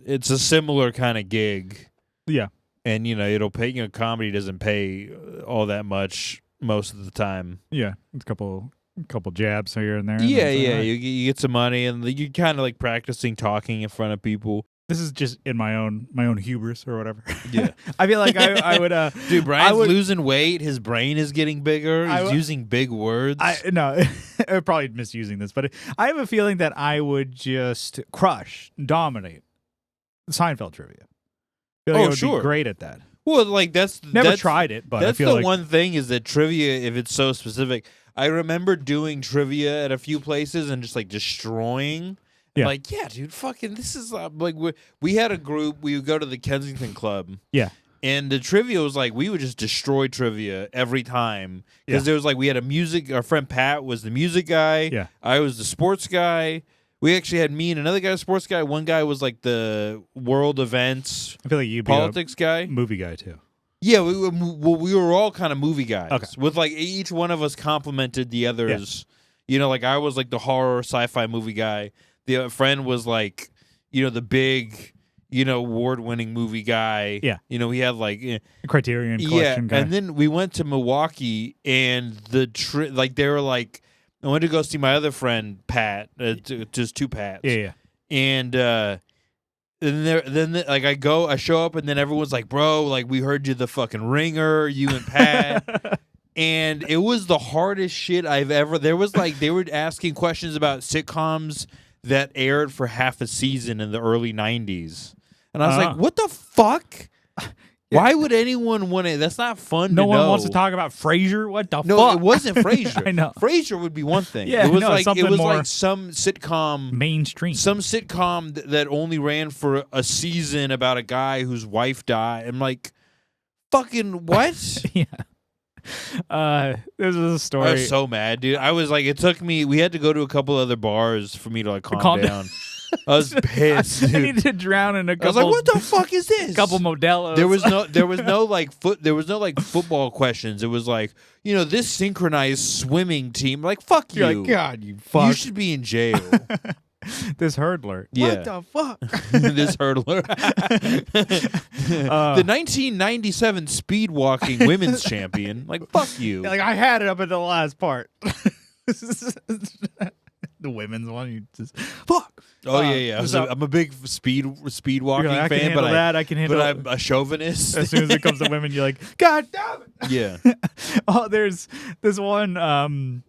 it's a similar kind of gig. Yeah. And, it'll pay, comedy doesn't pay all that much most of the time. Yeah. It's a couple A couple jabs here and there. Yeah, and yeah. You get some money, and you kind of like practicing talking in front of people. This is just in my own hubris or whatever. Yeah. I feel like I would. Dude, Brian's losing weight. His brain is getting bigger. He's using big words. No, I'm probably misusing this, but I have a feeling that I would just dominate Seinfeld trivia. I feel like I would be great at that. Well, like that's tried it, but that's I feel the one thing is that trivia, if it's so specific. I remember doing trivia at a few places and just like destroying. Yeah. Like, yeah, dude, fucking, this is like we had a group. We would go to the Kensington Club. Yeah. And the trivia was like we would just destroy trivia every time because there was like we had our friend Pat was the music guy. Yeah. I was the sports guy. We actually had me and another guy, sports guy. One guy was like the world events. I feel like you'd politics be guy, movie guy too. Yeah, we were all kind of movie guys. Okay. With like each one of us complimented the others. Yeah. You know, like I was like the horror sci-fi movie guy. The friend was like, the big, award-winning movie guy. Yeah. We had like Criterion Collection guy. And then we went to Milwaukee, and they were like, I went to go see my other friend Pat, just two Pats. Yeah. And I show up, and then everyone's like, bro, like we heard you the fucking Ringer, you and Pat. And it was the hardest shit I've ever. There was like they were asking questions about sitcoms that aired for half a season in the early 90s. And I was like, what the fuck? Why would anyone want to? That's not fun to know. No one wants to talk about Frasier? What the fuck? No, it wasn't Frasier. I know. Frasier would be one thing. Yeah, it was more like some sitcom. Mainstream. Some sitcom that only ran for a season about a guy whose wife died. I'm like, fucking what? Yeah. This is a story. I was so mad, dude. I was like, it took me. We had to go to a couple other bars for me to like calm down. I was pissed. Dude. I needed to drown in a couple. I was like, what the fuck is this? Couple Modelos. There was no like football questions. It was like, this synchronized swimming team. Like, fuck you. You're like, God, you fuck. You should be in jail. This hurdler. Yeah. What the fuck? This hurdler. The 1997 speed walking women's champion. Like, fuck you. Like, I had it up at the last part. The women's one, you just fuck. Oh yeah. I'm a big speed walking like, fan, I can handle that. But I'm a chauvinist. As soon as it comes to women, you're like, God damn it. Yeah. There's this one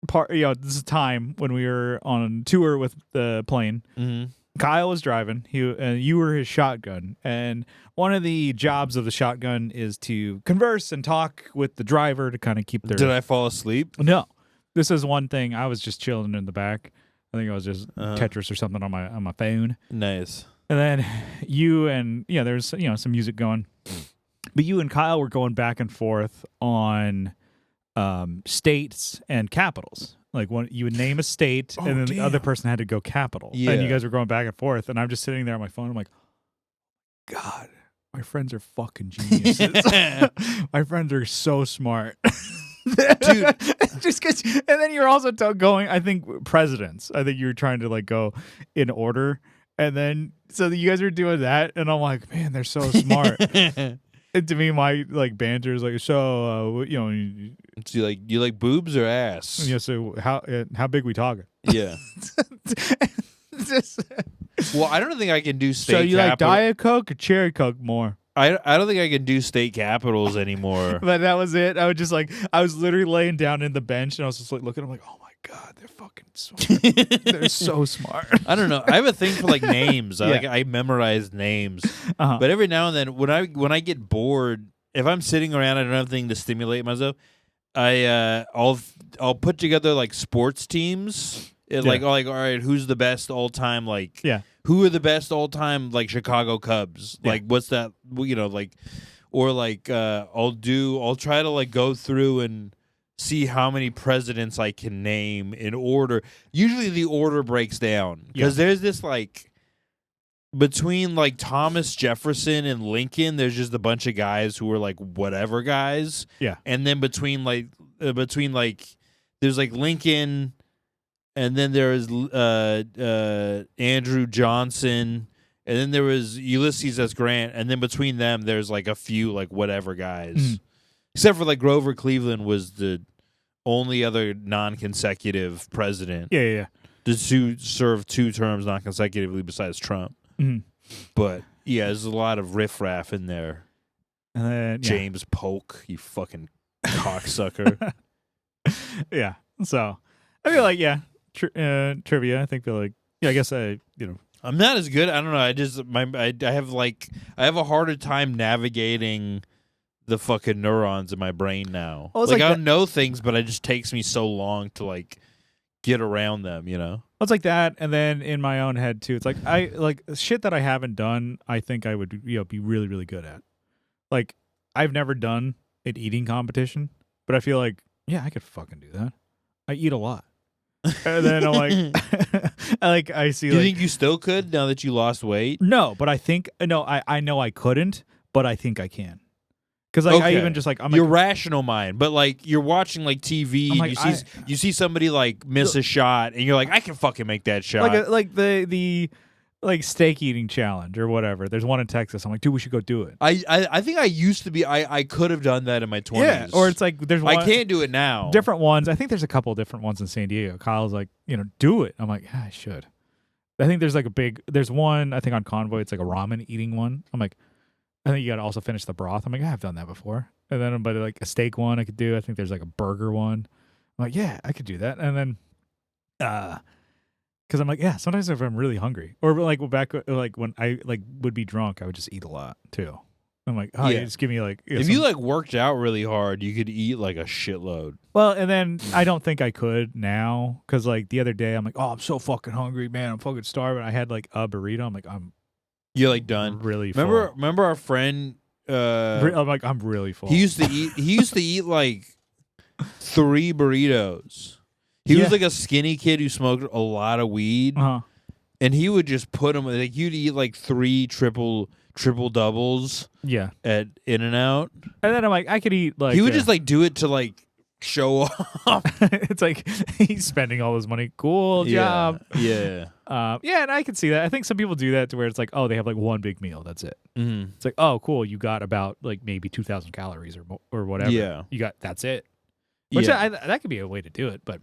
part. This is time when we were on tour with the plane. Mm-hmm. Kyle was driving. You were his shotgun, and one of the jobs of the shotgun is to converse and talk with the driver to kind of keep their. Did I fall asleep? No. This is one thing. I was just chilling in the back. I think I was just Tetris or something on my phone. Nice. And then you and there's some music going, but you and Kyle were going back and forth on states and capitals. Like you would name a state, and then the other person had to go capital. Yeah. And you guys were going back and forth, and I'm just sitting there on my phone. I'm like, God, my friends are fucking geniuses. My friends are so smart. Dude, just because, and then you're also going. I think presidents. I think you were trying to like go in order, and then so you guys are doing that, and I'm like, man, they're so smart. And to me, my like banter is like, so so you like boobs or ass? Yeah. So how big we talking? Yeah. Well, I don't think I can do state. So you like Diet Coke or Cherry Coke more? I don't think I can do state capitals anymore. But that was it. I was literally laying down in the bench, and I was just like looking. I'm like, oh my God, they're fucking smart. They're so smart. I don't know. I have a thing for like names. I memorize names. But every now and then, when I get bored, if I'm sitting around, I don't have anything to stimulate myself. I'll put together like sports teams. Like all right, who's the best all time? Like who are the best all time like Chicago Cubs? Like what's that? Or like I'll try to like go through and see how many presidents I can name in order. Usually the order breaks down because there's this like between like Thomas Jefferson and Lincoln, there's just a bunch of guys who are like whatever guys. Yeah, and then between there's like Lincoln. And then there was Andrew Johnson, and then there was Ulysses S. Grant, and then between them, there's like a few like whatever guys, except for like Grover Cleveland was the only other non-consecutive president Yeah. to serve 2 terms non-consecutively besides Trump. Mm-hmm. But yeah, there's a lot of riffraff in there. And then James Polk, you fucking cocksucker. Yeah. So I feel like trivia. I feel like I guess I'm not as good. I don't know. I have a harder time navigating the fucking neurons in my brain now. Well, it's like like I don't know things, but it just takes me so long to like get around them. You know. It's like that, and then in my own head too. It's like I like shit that I haven't done. I think I would be really really good at. Like I've never done an eating competition, but I feel like I could fucking do that. I eat a lot. And then I'm like, I see. Do you think you still could now that you lost weight? No, but I think I know I couldn't, but I think I can. Because like I even just like I'm your like, rational mind, but like you're watching like TV, and like, you see somebody like miss a shot, and you're like, I can fucking make that shot. Like the like steak eating challenge or whatever. There's one in Texas. I'm like, dude, we should go do it. I think I used to be. I could have done that in my 20s. Yeah, or it's like there's one, I can't do it now. Different ones. I think there's a couple of different ones in San Diego. Kyle's like, do it. I'm like, I should. I think there's like there's one, I think on Convoy, it's like a ramen eating one. I'm like, I think you got to also finish the broth. I'm like, I've done that before. And then, but like a steak one I could do. I think there's like a burger one. I'm like, yeah, I could do that. And then, because I'm like, sometimes if I'm really hungry, or like back like when I like would be drunk, I would just eat a lot too. I'm like, you just give me like if you like worked out really hard, you could eat like a shitload. Well, and then I don't think I could now because like the other day I'm like, I'm so fucking hungry, man. I'm fucking starving. I had like a burrito. I'm like, you're like done. Really full. Remember our friend. I'm like, I'm really full. He used to eat like 3 burritos. He was like a skinny kid who smoked a lot of weed, and he would just put them like you'd eat like 3 triple doubles. Yeah, at In-N-Out, and then I'm like, I could eat like he would just like do it to like show off. It's like he's spending all his money. Cool job. Yeah. And I can see that. I think some people do that to where it's like, they have like one big meal. That's it. Mm-hmm. It's like, cool. You got about like maybe 2,000 calories or whatever. Yeah. That's it. Which that could be a way to do it, but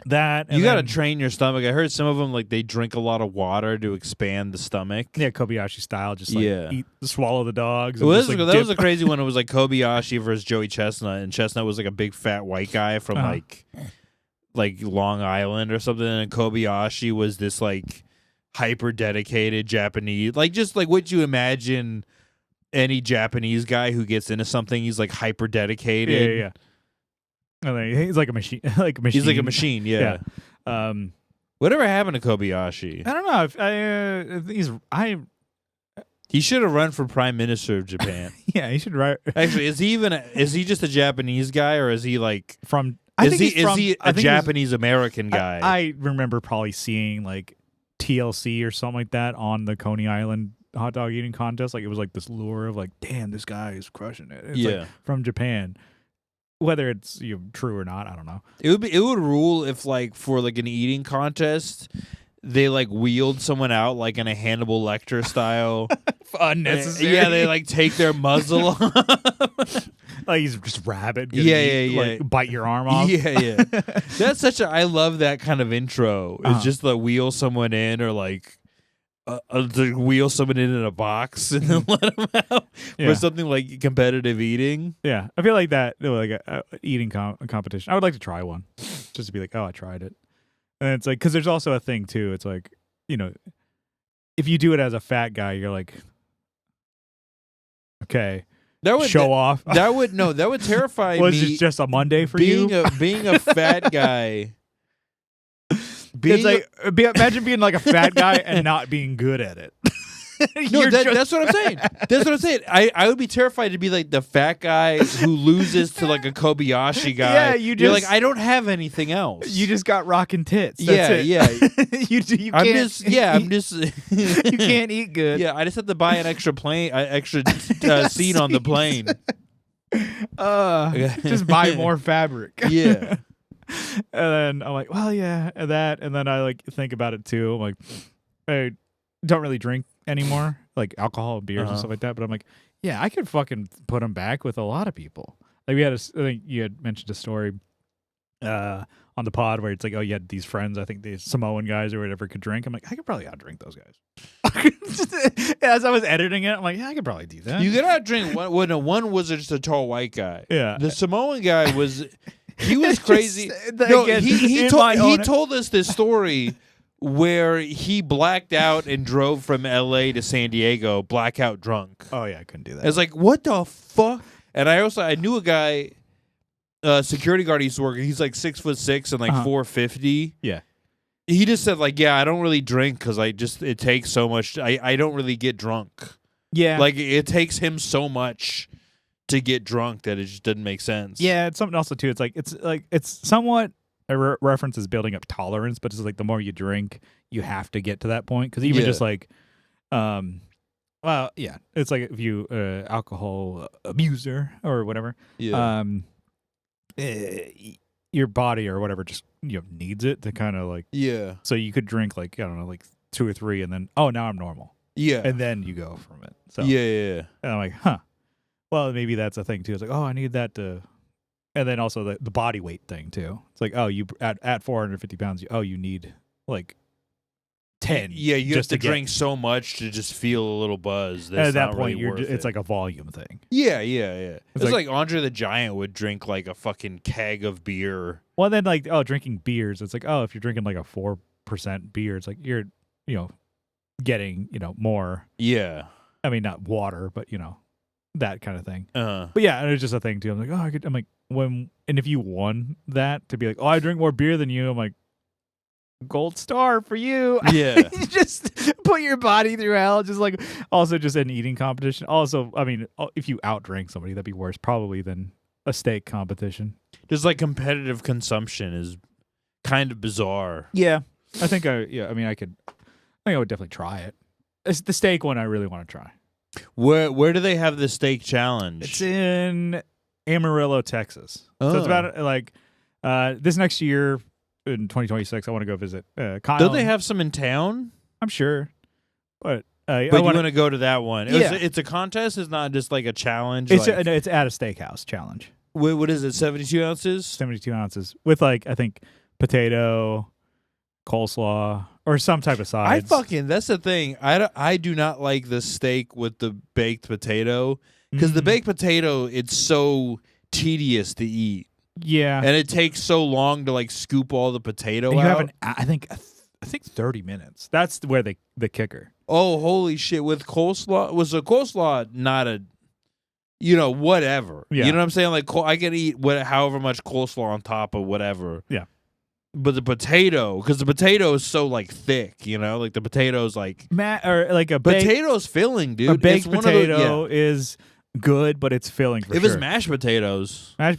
that you got to train your stomach. I heard some of them like they drink a lot of water to expand the stomach. Yeah, Kobayashi style, just like swallow the dogs. Well, that was a crazy one. It was like Kobayashi versus Joey Chestnut, and Chestnut was like a big fat white guy from like Long Island or something, and Kobayashi was this like hyper dedicated Japanese, like just like what you imagine any Japanese guy who gets into something. He's like hyper dedicated. Yeah. He's like a machine. He's like a machine. Yeah. Whatever happened to Kobayashi? I don't know. He should have run for prime minister of Japan. Yeah, he should run. Actually, is he just a Japanese guy, or is he like from? Is he a Japanese American guy? I remember probably seeing like TLC or something like that on the Coney Island hot dog eating contest. Like it was like this lure of like, damn, this guy is crushing it. It's like from Japan. Whether it's true or not, I don't know. It would rule if like for like an eating contest, they like wheeled someone out like in a Hannibal Lecter style. Unnecessary. Yeah, they like take their muzzle. Like he's just rabid. Like, bite your arm off. Yeah. That's I love that kind of intro. It's just like wheel someone in or like to wheel someone in a box and then let them out for something like competitive eating. Yeah, I feel like that, like a eating competition. I would like to try one, just to be like, I tried it. And it's like, because there's also a thing too. It's like, if you do it as a fat guy, you're like, okay, that would show off. That would terrify me. Was it just a Monday for you? Being a fat guy. It's like imagine being like a fat guy and not being good at it. No, that's what I'm saying. That's what I'm saying. I would be terrified to be like the fat guy who loses to like a Kobayashi guy. Yeah, you're like, I don't have anything else. You just got rockin' tits. That's it. you can't. You can't eat good. Yeah, I just have to buy an extra seat on the plane. Just buy more fabric. Yeah. And then I'm like, well, yeah, that. And then I like think about it too. I'm like, I don't really drink anymore, like alcohol and beers and stuff like that. But I'm like, yeah, I could fucking put them back with a lot of people. Like I think you had mentioned a story on the pod where it's like, oh, you had these friends, I think these Samoan guys or whatever could drink. I'm like, I could probably outdrink those guys. As I was editing it, I'm like, yeah, I could probably do that. You could outdrink one. Well, no, one was just a tall white guy. Yeah. The Samoan guy was, he was crazy. Again, he told us this story where he blacked out and drove from L.A. to San Diego, blackout drunk. Oh yeah, I couldn't do that. I was like, what the fuck? And I knew a guy, security guard he used to work. He's like 6'6" and like 450. Yeah. He just said like, yeah, I don't really drink because it takes so much. I don't really get drunk. Yeah. Like it takes him so much to get drunk that it just didn't make sense. Yeah, it's something also too. It's somewhat a reference is building up tolerance, but it's like the more you drink, you have to get to that point. Because even just like, well, yeah, it's like if you alcohol abuser or whatever, your body or whatever just needs it to kind of like So you could drink like I don't know like 2 or 3, and then now I'm normal. Yeah, and then you go from it. So yeah. And I'm like, huh. Well, maybe that's a thing too. It's like, oh, I need that to. And then also the body weight thing too. It's like, oh, you at 450 pounds, you need like 10. Yeah, you just have to drink so much to just feel a little buzz. That's at that not point, really worth it's it. like a volume thing. Yeah. It's like like Andre the Giant would drink like a fucking keg of beer. Well, then like drinking beers. It's like if you're drinking like a 4% beer, it's like you're getting more. Yeah. I mean, not water, but that kind of thing. But yeah, and it's just a thing too. I'm like, I'm like, and if you won that to be like, I drink more beer than you, I'm like, gold star for you. Yeah. You just put your body through hell. Just like, also just an eating competition. Also, I mean, if you outdrink somebody, that'd be worse probably than a steak competition. Just like competitive consumption is kind of bizarre. Yeah. I think I would definitely try it. It's the steak one I really want to try. Where do they have the steak challenge? It's in Amarillo, Texas. So it's about like this next year in 2026. I want to go visit Kyle. Don't they have some in town? I'm sure, but you want to go to that one? It's a contest. It's not just like a challenge. It's at a steakhouse challenge. What is it? 72 ounces. 72 ounces with like I think potato, coleslaw, or some type of sides. That's the thing. I do not like the steak with the baked potato because the baked potato, it's so tedious to eat. Yeah, and it takes so long to like scoop all the potato out. I think 30 minutes. That's where the kicker. Oh, holy shit! With coleslaw, was a coleslaw not a, whatever. Yeah. You know what I'm saying? Like I can eat however much coleslaw on top of whatever. Yeah. But the potato, because the potato is so like thick, like the potato's like or like a potato's filling, dude. A baked potato is good, but it's filling for if sure. It's mashed potatoes, I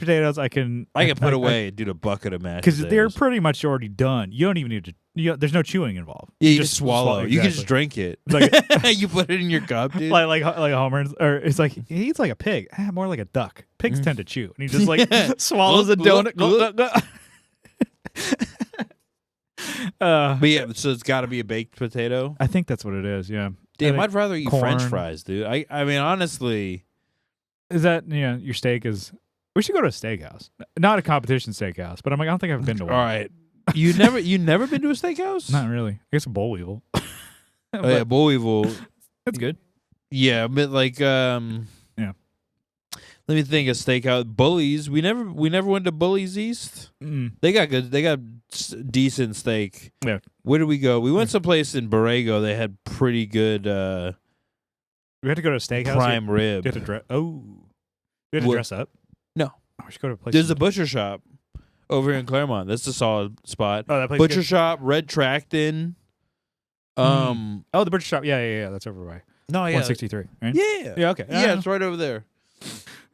can put away, dude, a bucket of mashed because they're pretty much already done. You don't even need to. There's no chewing involved. Yeah, you just swallow. Exactly. You can just drink it. Like you put it in your cup, dude. like Homer, or it's like he eats like a pig, more like a duck. Pigs tend to chew, and he just like swallows a donut. But yeah, so it's got to be a baked potato. I think that's what it is. Yeah. Damn, I'd rather eat French fries, dude. I mean, honestly, is that your steak is? We should go to a steakhouse, not a competition steakhouse. But I'm like, I don't think I've been to one. All right, you never been to a steakhouse? Not really. I guess a boll weevil. Yeah, boll weevil. That's good. Yeah, but like let me think of steakhouse. Bully's. We never went to Bully's East. They got good. They got decent steak. Yeah. Where did we go? We went someplace in Borrego. They had pretty good. We had to go to a steakhouse. Prime rib. You had to dress up. No. We should go to a place. There's a butcher shop over here in Claremont. That's a solid spot. Oh, that place. Butcher shop, Red Tracton. The butcher shop. Yeah. That's over by. No, yeah. 163. Right? Yeah. Okay. Yeah, it's right over there.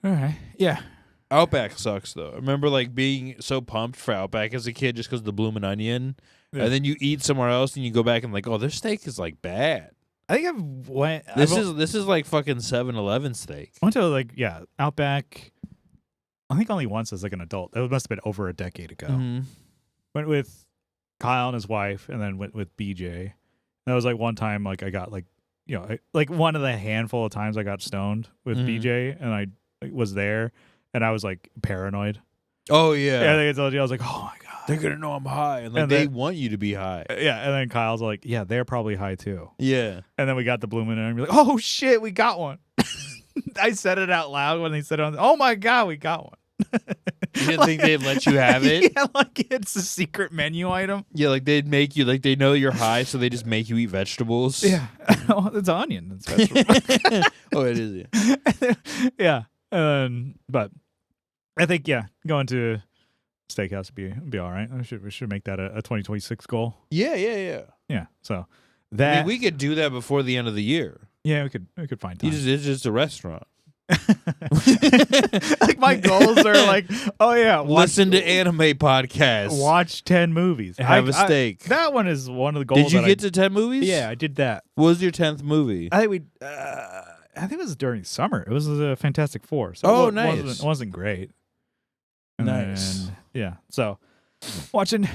All right. Yeah. Outback sucks though. I remember like being so pumped for Outback as a kid just because of the Bloomin' Onion, and then you eat somewhere else and you go back and like, oh, their steak is like bad. I think I've went. This is like fucking 7-Eleven steak. I went to Outback. I think only once as like an adult. That must have been over a decade ago. Mm-hmm. Went with Kyle and his wife, and then went with BJ. That was like one time. Like I got like one of the handful of times I got stoned with BJ, and I was there, and I was like paranoid. Oh yeah. Yeah, I think I told you. I was like, oh my god, they're gonna know I'm high, and like And they then- want you to be high. yeah. And then Kyle's like, yeah, they're probably high too. Yeah. And then we got the Blue Moon, and we're like, oh shit, we got one. I said it out loud when they said it on. Oh my god, we got one. You didn't think they'd let you have it? Yeah, like it's a secret menu item. Yeah, like they'd make you like they know you're high, so they just make you eat vegetables. Yeah, it's onion. It's vegetable. Oh, it is. Yeah. Yeah, but I think going to steakhouse would be all right. We should make that a 2026 goal. Yeah. Yeah, so I that mean, we could do that before the end of the year. we could find time. It's just a restaurant. Like my goals are like, oh yeah, Listen to anime podcasts. watch 10 movies, Have a steak. that one is one of the goals. Did you that get to 10 movies? Yeah, I did that. What was your 10th movie? I think we. I think it was during summer. It was a Fantastic Four. So Oh, it nice. wasn't great. And Nice. then, yeah. So watching.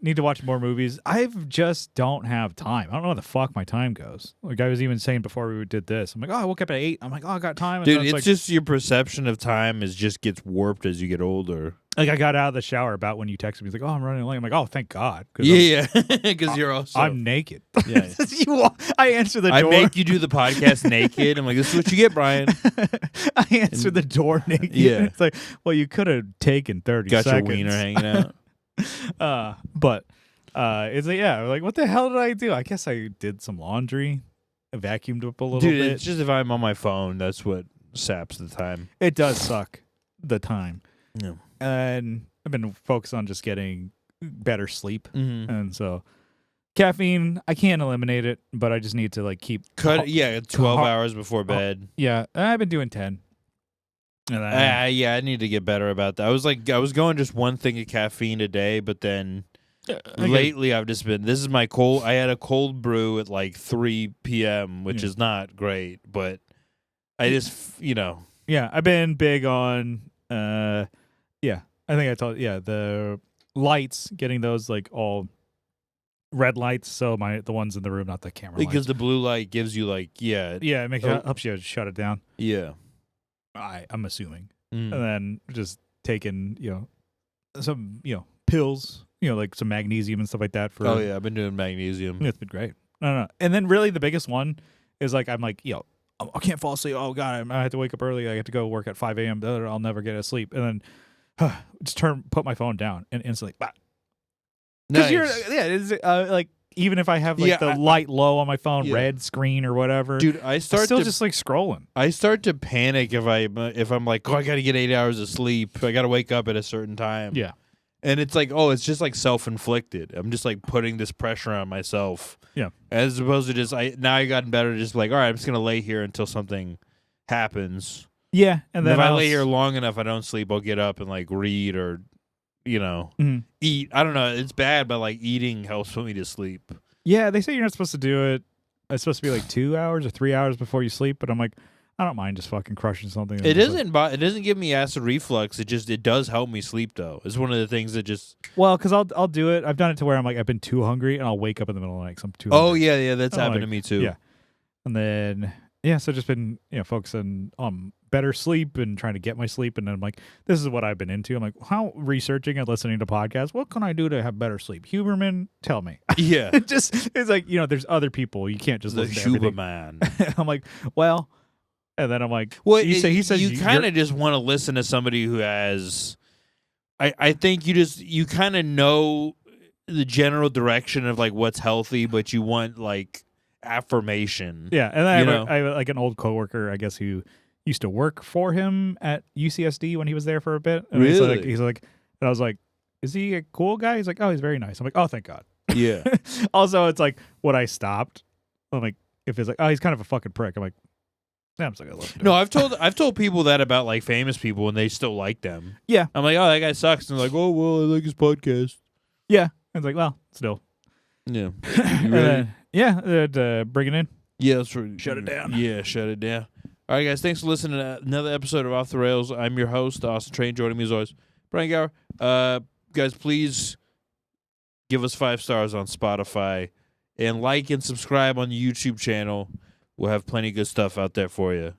Need to watch more movies. I've just don't have time. I don't know where the fuck my time goes. Like I was even saying before we did this. I'm like, oh, I woke up at 8. I'm like, oh, I got time. And Dude, then it's like, just your perception of time just gets warped as you get older. like I got out of the shower about when you texted me. He's like, oh, I'm running late. I'm like, oh, thank God. Yeah, because you're also. I'm naked. Yeah. I answer the door. I make you do the podcast naked. I'm like, this is what you get, Brian. I answer the door naked. Yeah. It's like, well, you could have taken 30 Got seconds. your wiener hanging out. But it's like, like, what the hell did I do? I guess I did some laundry. I vacuumed up a little Dude, bit. it's just if I'm on my phone, that's what saps the time. It does suck the time. Yeah. And I've been focused on just getting better sleep. Mm-hmm. And so caffeine, I can't eliminate it, but I just need to like keep 12 hours before bed. Yeah, I've been doing 10. And then, I need to get better about that. I was going just one thing of caffeine a day, but then lately I've just been. This is my cold. I had a cold brew at like 3 p.m., which is not great, but I just Yeah, I've been big on. I think I told the lights, getting those like all red lights. So the ones in the room, not the camera because lights. the blue light gives you It makes helps you shut it down. Yeah. I'm assuming. Mm. And then just taking, some, pills, like some magnesium and stuff like that for I've been doing magnesium. It's been great. No. And then really the biggest one is like I'm like, I can't fall asleep. Oh god, I have to wake up early. I have to go work at 5 a.m. I'll never get to sleep. And then just put my phone down and instantly because Nice. it's like even if I have like the light low on my phone, red screen or whatever, dude, I start to just like scrolling. I start to panic if I'm like, I got to get 8 hours of sleep. I got to wake up at a certain time. Yeah. And it's like, it's just like self-inflicted. I'm just like putting this pressure on myself. Yeah. As opposed to just now I gotten better to just like, all right, I'm just gonna lay here until something happens. Yeah. And then if I lay here long enough, I don't sleep. I'll get up and like read or, eat. I don't know. It's bad, but like eating helps me to sleep. Yeah, they say you're not supposed to do it. It's supposed to be like 2 hours or 3 hours before you sleep. But I'm like, I don't mind just fucking crushing something. It doesn't give me acid reflux. It does help me sleep though. It's one of the things that just because I'll do it. I've done it to where I'm like I've been too hungry and I'll wake up in the middle of the night because I'm too. Oh hungry. yeah, that's happened to me too. Yeah, and then so just been focusing on better sleep and trying to get my sleep. And then I'm like, this is what I've been into. I'm like, how researching and listening to podcasts. What can I do to have better sleep? Huberman, tell me. Yeah, it's like there's other people. You can't just the listen to everything. Huberman. I'm like, well. And then I'm like, well, he says you kind of just want to listen to somebody who has. I think you kind of know the general direction of like what's healthy, but you want like affirmation. Yeah, and I have like an old coworker, I guess, who used to work for him at UCSD when he was there for a bit. And really? He's like, and I was like, is he a cool guy? He's like, oh, he's very nice. I'm like, oh, thank God. Yeah. Also, it's like when I stopped, I'm like, if it's like, oh, he's kind of a fucking prick. I'm like. Yeah, I'm still gonna listen to No, him. I've told people that about like famous people and they still like them. Yeah. I'm like, oh, that guy sucks. And they're like, oh, well, I like his podcast. Yeah. It's like, well, still. Yeah. You ready? Bring it in. Yeah, that's right. Shut it down. Yeah, shut it down. All right, guys. Thanks for listening to another episode of Off the Rails. I'm your host, Austin Train. Joining me as always, Brian Gower. Guys, please give us 5 stars on Spotify and like and subscribe on the YouTube channel. We'll have plenty of good stuff out there for you.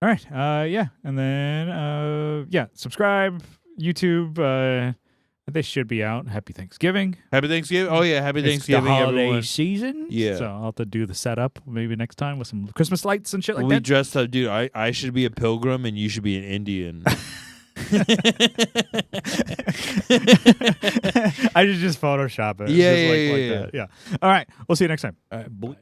All right. And then subscribe. YouTube. They should be out. Happy Thanksgiving. Happy Thanksgiving. Oh yeah, happy Thanksgiving, It's the holiday everyone. season. Yeah. So I'll have to do the setup maybe next time with some Christmas lights and shit like we that. dressed up, dude. I should be a pilgrim and you should be an Indian. I should just Photoshop it. Yeah, just yeah. That. Yeah. All right. We'll see you next time. All right, boy.